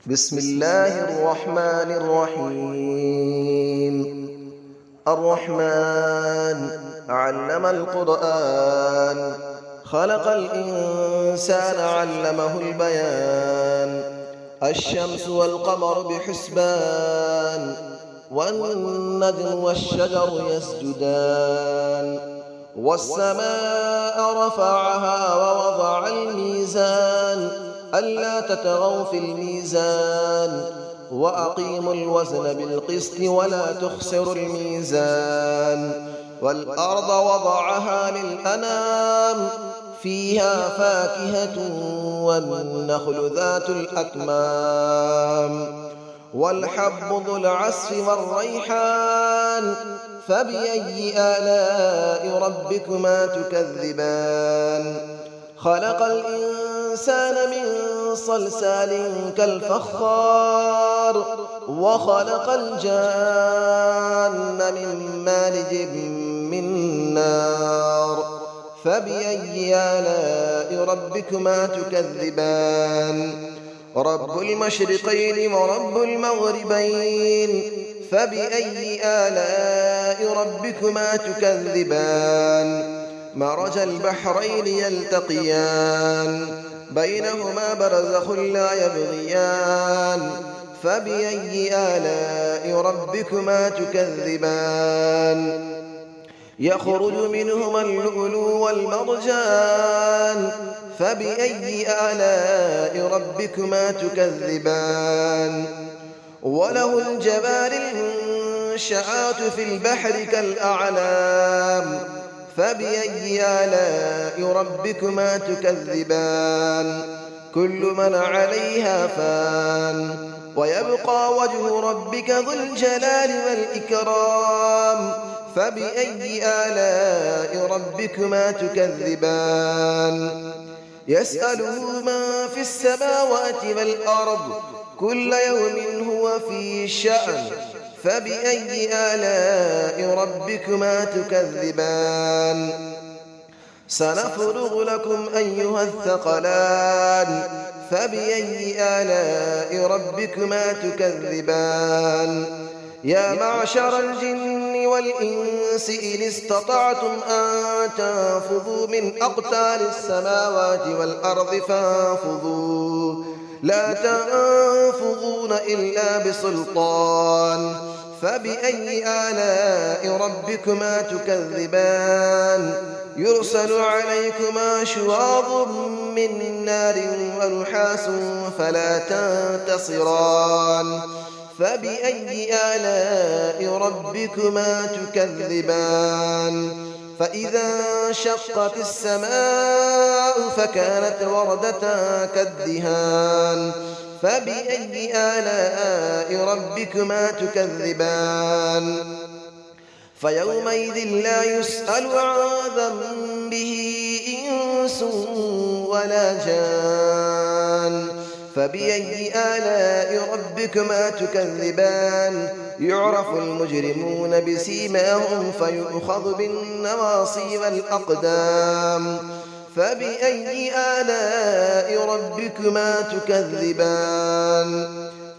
بسم الله الرحمن الرحيم. الرحمن علم القرآن، خلق الإنسان علمه البيان. الشمس والقمر بحسبان، والنجم والشجر يسجدان. والسماء رفعها ووضع الميزان، ألا تطغوا في الميزان، وأقيموا الوزن بالقسط ولا تخسروا الميزان. والأرض وضعها للأنام، فيها فاكهة والنخل ذات الأكمام، والحب ذو العصف والريحان. فبأي آلاء ربكما تكذبان؟ خلق الإنسان من صلصال كالفخار، وخلق الجان من مارج من نار. فبأي آلاء ربكما تكذبان؟ رب المشرقين ورب المغربين. فبأي آلاء ربكما تكذبان؟ مرج البحرين يلتقيان، بينهما برزخ لا يبغيان. فبأي آلاء ربكما تكذبان؟ يخرج منهما اللؤلؤ والمرجان. فبأي آلاء ربكما تكذبان؟ وله الجوار المنشآت في البحر كالأعلام. فبأي آلاء ربكما تكذبان؟ كل من عليها فان، ويبقى وجه ربك ذو الجلال والإكرام. فبأي آلاء ربكما تكذبان؟ يسأله من في السماوات والأرض، كل يوم هو في شأن. فبأي آلاء ربكما تكذبان؟ سنفرغ لكم أيها الثقلان. فبأي آلاء ربكما تكذبان؟ يا معشر الجن والإنس إن استطعتم أن تنفذوا من أقطار السماوات والأرض فانفذوا، لا تنفذون إلا بسلطان. فبأي آلاء ربكما تكذبان؟ يرسل عليكما شواظ من نار ونحاس فلا تنتصران. فبأي آلاء ربكما تكذبان؟ فإذا انشقت السماء فكانت وردة كالدهان. فبأي آلاء ربكما تكذبان؟ فيومئذ لا يسأل عن ذنبه إنس ولا جان. فبأي آلاء ربكما تكذبان؟ يعرف المجرمون بسيماهم فيؤخذ بالنواصي والأقدام. فبأي آلاء ربكما تكذبان؟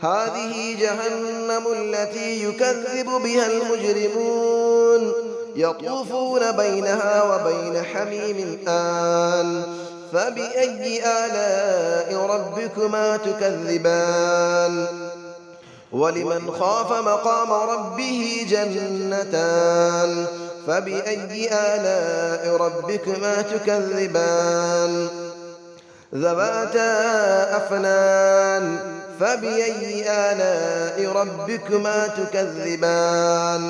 هذه جهنم التي يكذب بها المجرمون، يطوفون بينها وبين حميم آن. فبأي آلاء ربكما تكذبان؟ ولمن خاف مقام ربه جنتان. فبأي آلاء ربكما تكذبان؟ ذواتا أفنان. فبأي آلاء ربكما تكذبان؟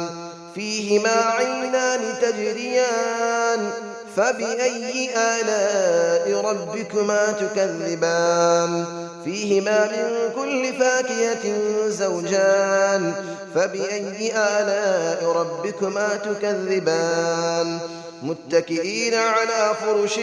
فيهما عينان تجريان. فبأي آلاء ربكما تكذبان؟ فيهما من كل فاكهة زوجان. فبأي آلاء ربكما تكذبان؟ متكئين على فرش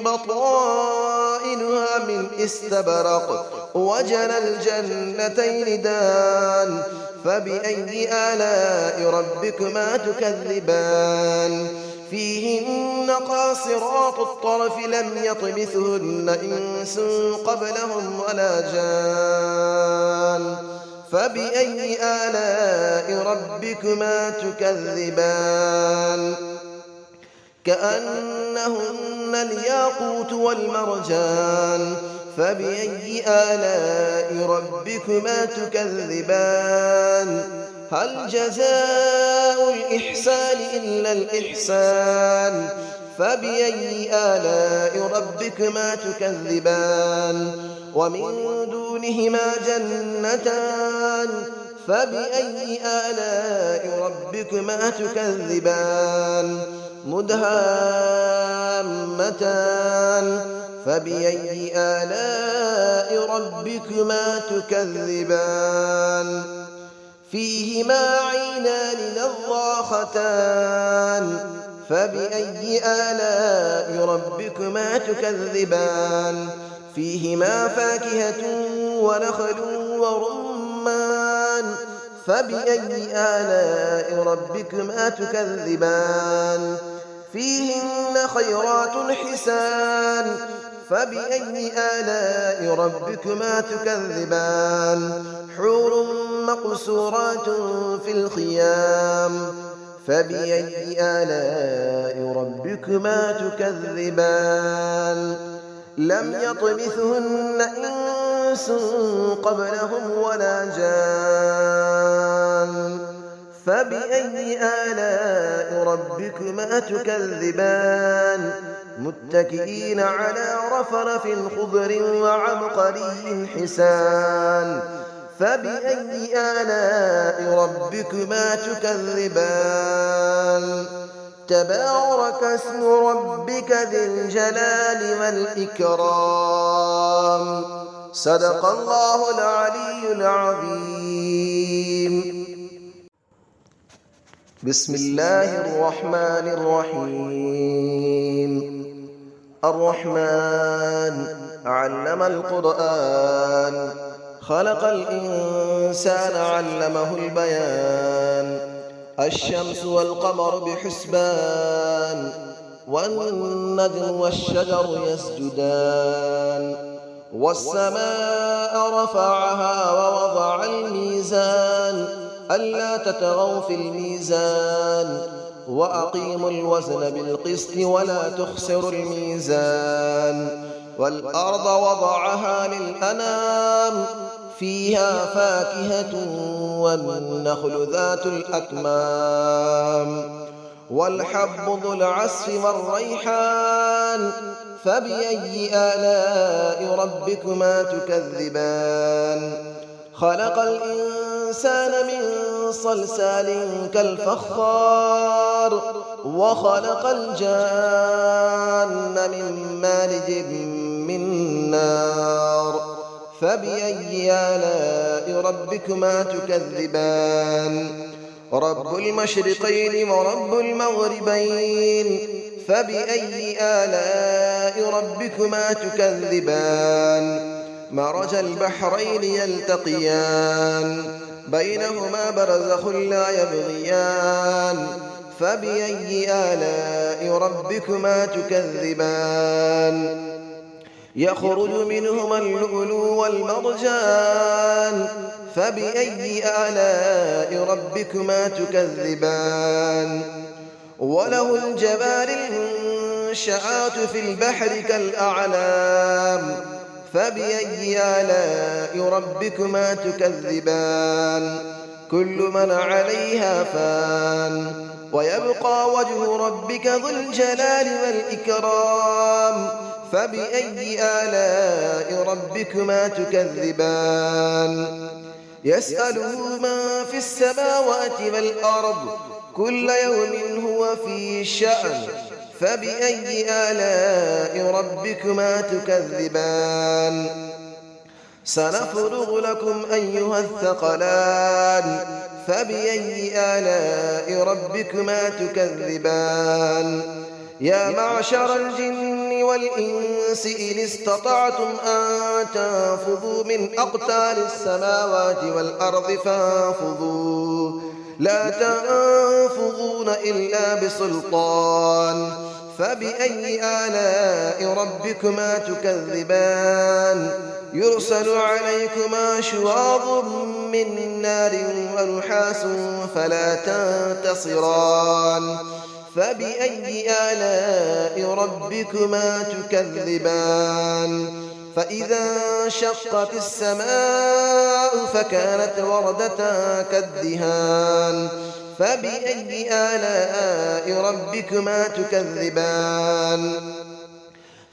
بطائنها من استبرق، وجنى الجنتين دان. فبأي آلاء ربكما تكذبان؟ فيهن قاصرات الطرف لم يطمثهن إنس قبلهم ولا جان. فبأي آلاء ربكما تكذبان كأنهن الياقوت والمرجان فبأي آلاء ربكما تكذبان هل جزاء الإحسان إلا الإحسان فبأي آلاء ربكما تكذبان ومن دونهما جنتان فبأي آلاء ربكما تكذبان مدهامتان فبأي آلاء ربكما تكذبان فيهما عينان نضاختان فبأي آلاء ربكما تكذبان فيهما فاكهة ونخل ورمان فبأي آلاء ربكما تكذبان فيهن خيرات حسان فبأي آلاء ربكما تكذبان حور مقصورات في الخيام فبأي آلاء ربكما تكذبان لم يطمثهن إنس قبلهم ولا جان فبأي آلاء ربكما تكذبان متكئين على رفرف خضر وعبقري حسان فبأي آلاء ربكما تكذبان تبارك اسم ربك ذي الجلال والإكرام صدق الله العلي العظيم بسم الله الرحمن الرحيم الرحمن علم القرآن خلق الإنسان علمه البيان الشمس والقمر بحسبان والنجم والشجر يسجدان والسماء رفعها ووضع الميزان ألا تطغوا في الميزان وأقيموا الوزن بالقسط ولا تخسروا الميزان والأرض وضعها للأنام فيها فاكهة والنخل ذات الأكمام والحب ذو العصف والريحان فبأي آلاء ربكما تكذبان خلق الإنسان من صلصال كالفخار وخلق الجان من مارج من نار فبأي آلاء ربكما تكذبان رب المشرقين ورب المغربين فبأي آلاء ربكما تكذبان مرج البحرين يلتقيان بينهما برزخ لا يبغيان فبأي آلاء ربكما تكذبان يخرج منهما اللؤلؤ والمرجان فبأي آلاء ربكما تكذبان وله الجبال المنشآت في البحر كالأعلام فبأي آلاء ربكما تكذبان كل من عليها فان ويبقى وجه ربك ذو الجلال والإكرام فبأي آلاء ربكما تكذبان يسأله من في السماوات والأرض كل يوم هو في شأن فبأي آلاء ربكما تكذبان سنفرغ لكم أيها الثقلان فبأي آلاء ربكما تكذبان يا معشر الجن والإنس إن استطعتم أن تنفذوا من أقطار السماوات والأرض فانفذوا لا تنفذون إلا بسلطان فبأي آلاء ربكما تكذبان يرسل عليكما شواظ من نار ونحاس فلا تنتصران فبأي آلاء ربكما تكذبان فإذا انشقت السماء فكانت وردة كالدهان فبأي آلاء ربكما تكذبان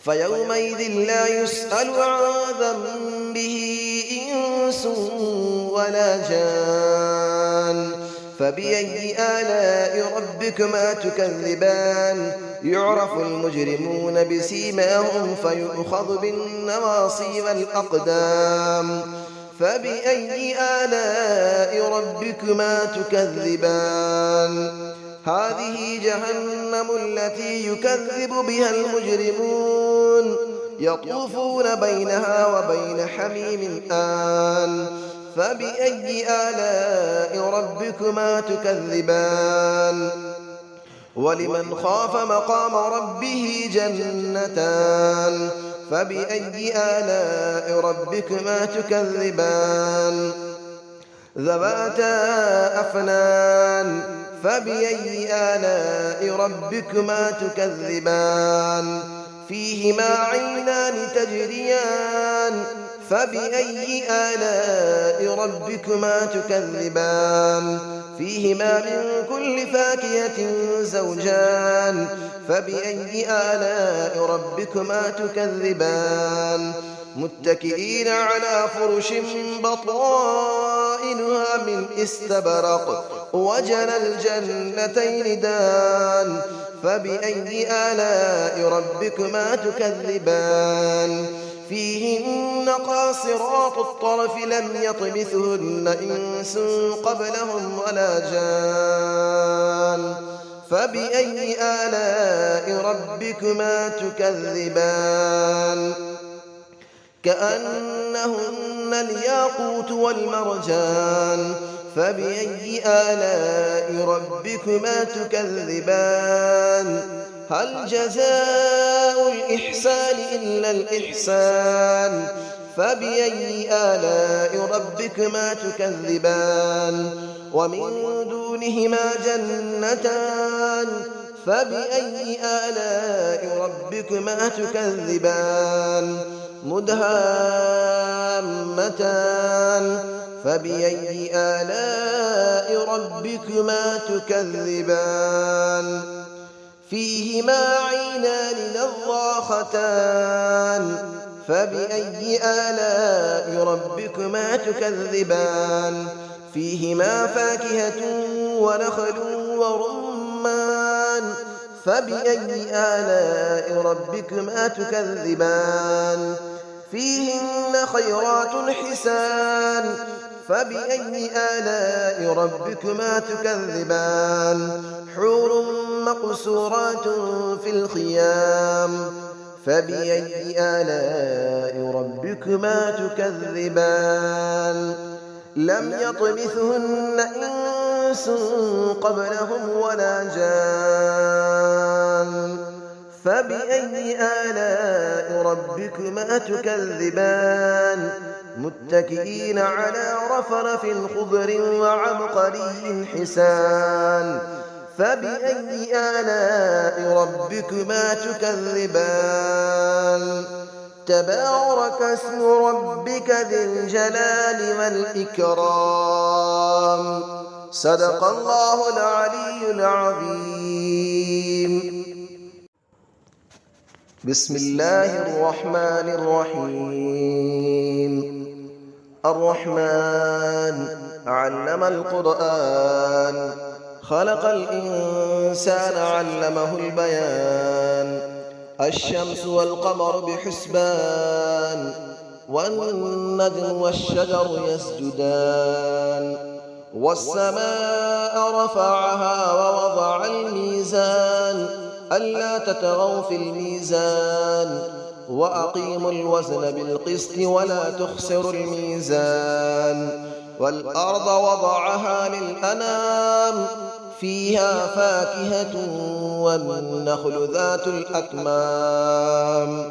فيومئذ لا يسأل عن ذنبه إنس ولا جان فبأي آلاء ربكما تكذبان يعرف المجرمون بسيماهم فيؤخذ بالنواصي والأقدام فبأي آلاء ربكما تكذبان هذه جهنم التي يكذب بها المجرمون يطوفون بينها وبين حميم آن فبأي آلاء ربكما تكذبان ولمن خاف مقام ربه جنتان فبأي آلاء ربكما تكذبان ذواتا أفنان فبأي آلاء ربكما تكذبان فيهما عينان تجريان فبأي آلاء ربكما تكذبان فيهما من كل فاكهة زوجان فبأي آلاء ربكما تكذبان متكئين على فرش بطائنها من استبرق وجنى الجنتين دان فبأي آلاء ربكما تكذبان فيهن قاصرات الطرف لم يطمثهن إنس قبلهم ولا جان فبأي آلاء ربكما تكذبان كأنهن الياقوت والمرجان فبأي آلاء ربكما تكذبان هل جزاء الإحسان إلا الإحسان فبأي آلاء ربكما تكذبان ومن دونهما جنتان فبأي آلاء ربكما تكذبان مدهامتان فبأي آلاء ربكما تكذبان فيهما عينان نضاختان فبأي آلاء ربكما تكذبان فيهما فاكهة ونخل ورمان فبأي آلاء ربكما تكذبان فيهن خيرات حسان فبأي آلاء ربكما تكذبان حور مقصورات في الخيام فبأي آلاء ربكما تكذبان لم يطمثهن إنس قبلهم ولا جان فبأي آلاء ربكما تكذبان متكئين على رفرف خضر وعبقري حسان فبأي آلاء ربكما تكذبان تبارك اسم ربك ذي الجلال والإكرام صدق الله العلي العظيم بسم الله الرحمن الرحيم الرحمن علم القرآن خلق الإنسان علمه البيان الشمس والقمر بحسبان والنجم والشجر يسجدان والسماء رفعها ووضع الميزان ألا تطغوا في الميزان وأقيموا الوزن بالقسط ولا تخسروا الميزان والأرض وضعها للأنام فيها فاكهة والنخل ذات الأكمام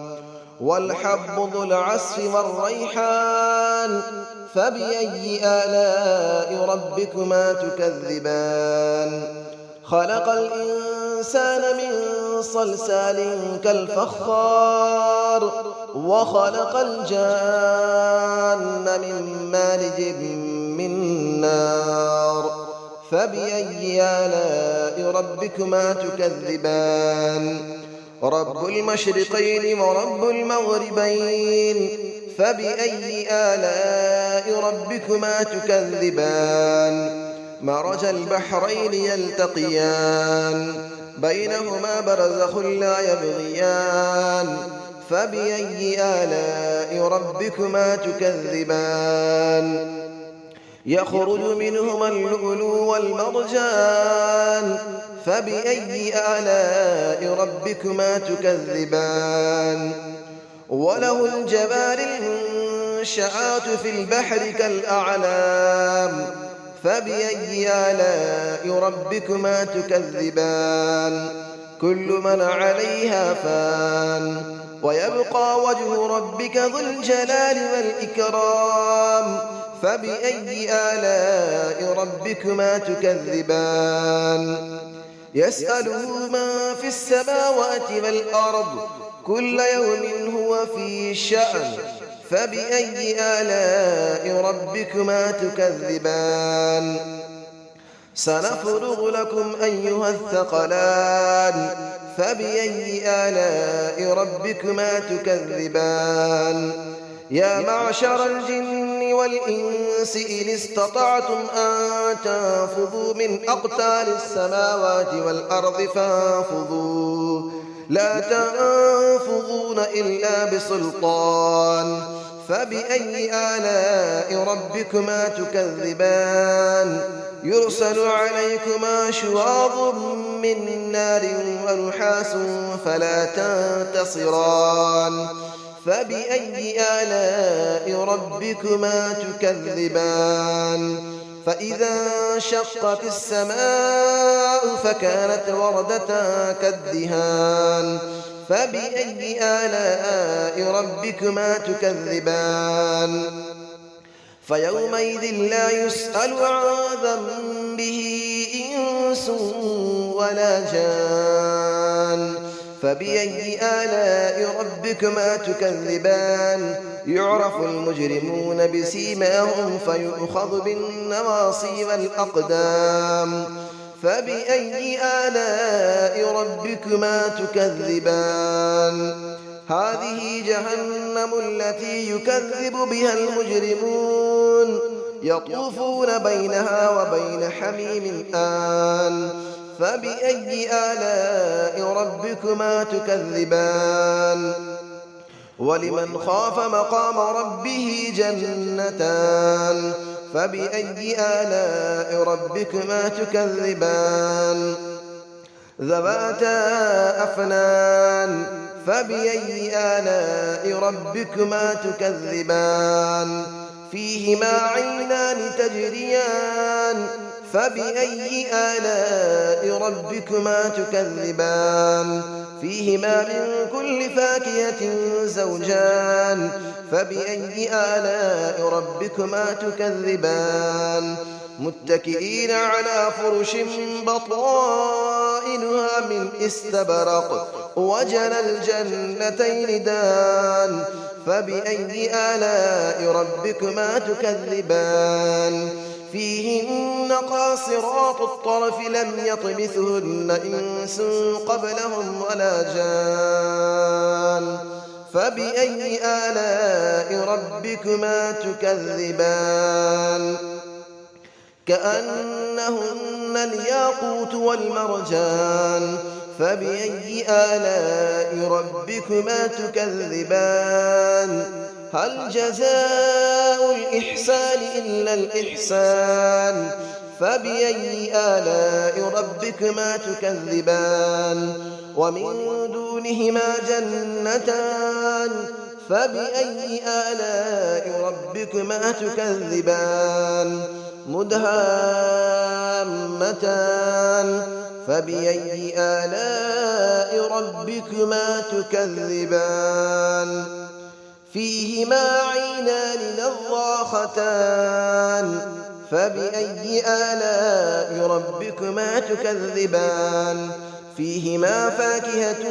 والحب ذو العصف والريحان فبأي آلاء ربكما تكذبان خلق الإنسان من صلصال كالفخار وخلق الجان من مارج من نار فبأي آلاء ربكما تكذبان رب المشرقين ورب المغربين فبأي آلاء ربكما تكذبان مرج البحرين يلتقيان بينهما برزخ لا يبغيان فبأي آلاء ربكما تكذبان يخرج منهما اللؤلؤ والمرجان فبأي آلاء ربكما تكذبان وله الجبال المنشآت في البحر كالأعلام فبأي آلاء ربكما تكذبان كل من عليها فان ويبقى وجه ربك ذو الجلال والإكرام فبأي آلاء ربكما تكذبان يسأله من في السماوات والأرض كل يوم هو في شأن فبأي آلاء ربكما تكذبان سنفرغ لكم أيها الثقلان فبأي آلاء ربكما تكذبان يا معشر الجن والإنس إن استطعتم أن تنفذوا من أقطار السماوات والأرض فانفذوا لا تنفذون إلا بسلطان فبأي آلاء ربكما تكذبان يرسل عليكما شواظ من نار ونحاس فلا تنتصران فبأي آلاء ربكما تكذبان فإذا انشقت السماء فكانت وردة كالدهان فبأي آلاء ربكما تكذبان فيومئذ لا يسأل عن ذنبه إنس ولا جان فبأي آلاء ربكما تكذبان يعرف المجرمون بسيماهم فيؤخذ بالنواصي والأقدام فبأي آلاء ربكما تكذبان هذه جهنم التي يكذب بها المجرمون يطوفون بينها وبين حميم آن فبأي آلاء ربكما تكذبان ولمن خاف مقام ربه جنتان فبأي آلاء ربكما تكذبان ذواتا أفنان فبأي آلاء ربكما تكذبان فيهما عينان تجريان فبأي آلاء ربكما تكذبان فيهما من كل فاكهة زوجان فبأي آلاء ربكما تكذبان متكئين على فرش بطائنها من استبرق وجنى الجنتين دان فبأي آلاء ربكما تكذبان فيهن قاصرات الطرف لم يطمثهن إنس قبلهم ولا جان فبأي آلاء ربكما تكذبان كأنهن الياقوت والمرجان فبأي آلاء ربكما تكذبان هل جزاء الإحسان إلا الإحسان فبأي آلاء ربكما تكذبان ومن دونهما جنتان فبأي آلاء ربكما تكذبان مدهامتان فبأي آلاء ربكما تكذبان فيهما عينان نضاختان فبأي آلاء ربكما تكذبان فيهما فاكهة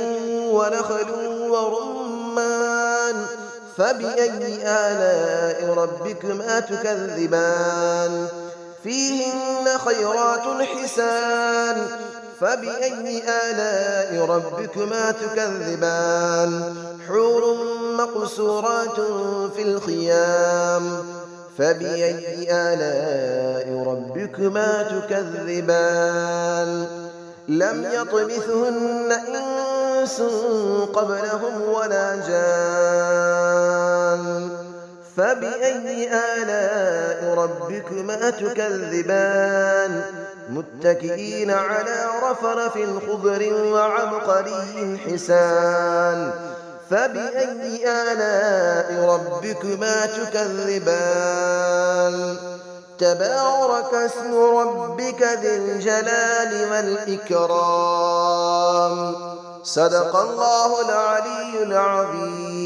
ونخل ورمان فبأي آلاء ربكما تكذبان فيهن خيرات حسان فبأي آلاء ربكما تكذبان حور مقصورات في الخيام فبأي آلاء ربكما تكذبان لم يطمثهن إنس قبلهم ولا جان فبأي آلاء ربكما تكذبان متكئين على رفرف خضر وعبقري حسان فبأي آلاء ربكما تكذبان تبارك اسم ربك ذي الجلال والإكرام صدق الله العلي العظيم.